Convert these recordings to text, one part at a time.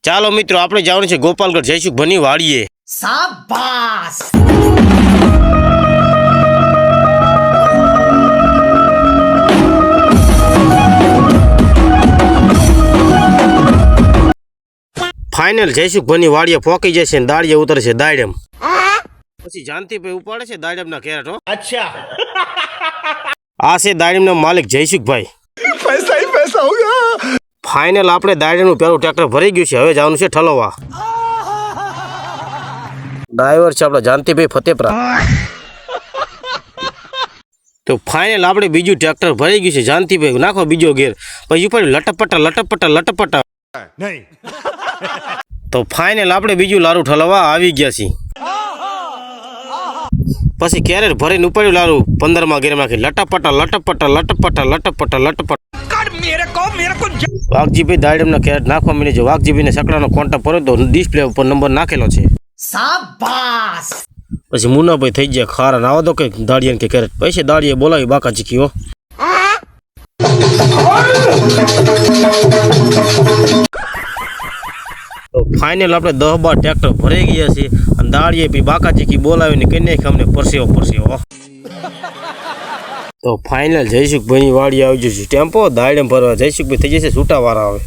ચાલો મિત્રો આપણે જવાનું છે ગોપાલગઢ જઈશું ભની વાડીએ શાબાશ ફાઇનલ જઈશું ભની વાડીએ પોકી જશે ને દાળીએ ઉતરશે દાડમ પછી જાનતીભાઈ ઉપાડે છે દાડમના કેરેટ હો અચ્છા આ છે દાડમના માલિક જયસુખભાઈ પૈસા ही पैसा होगा ફાઇનલ આપણે દાડમનું પેલું ટ્રેક્ટર ભરી ગયું છે હવે જવાનું છે ઠલવા ડ્રાઈવર છે આપણા જાનતીભાઈ ફતેપરા તો ફાઇનલ આપણે બીજું ટ્રેક્ટર ભરી ગયું છે જાનતીભાઈ નાખો બીજો ગેર પછી પડ્યું લટપટા नहीं તો ફાઇનલ આપણે બીજું લારું ઠલવા આવી ગયા છીએ પછી કેરેટ ભરીને ઉપાડ્યું લારું 15માં ગેરમાં લટપટા વાઘજીભાઈ દાડમના કેરેટ નાખવા માંડે છે વાઘજીભાઈને સકડાનો કોન્ટેક્ટ કર્યો તો ડિસ્પ્લે ઉપર નંબર નાખેલો છે शाबाश પછી મુનાભાઈ થઈ ગયા ખારા આવો તો કે દાડિયાને કે કેરેટ પૈસે દાડિયે બોલાવી બાકા ચીકીઓ તો ફાઇનલ આપણે 10-12 ટ્રેક્ટર ભરાઈ ગયા છે અને દાડિયે પછી બાકા ચીકી બોલાવીને કઈ નાખી અમને પરસેવો તો ફાઇનલ જયસુખભાઈની વાડી આવી જશે ટેમ્પો દાડમ ભરવા જયસુખભાઈ થઈ જશે છૂટાવાળા આવે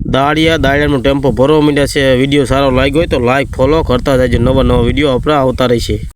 દાડિયા દાડમનો ટેમ્પો ભરવા માંડ્યા છે વિડીયો સારો લાગ્યો હોય તો લાઈક ફોલો કરતા જજો નવા વિડીયો આપણે આવતા રહેશે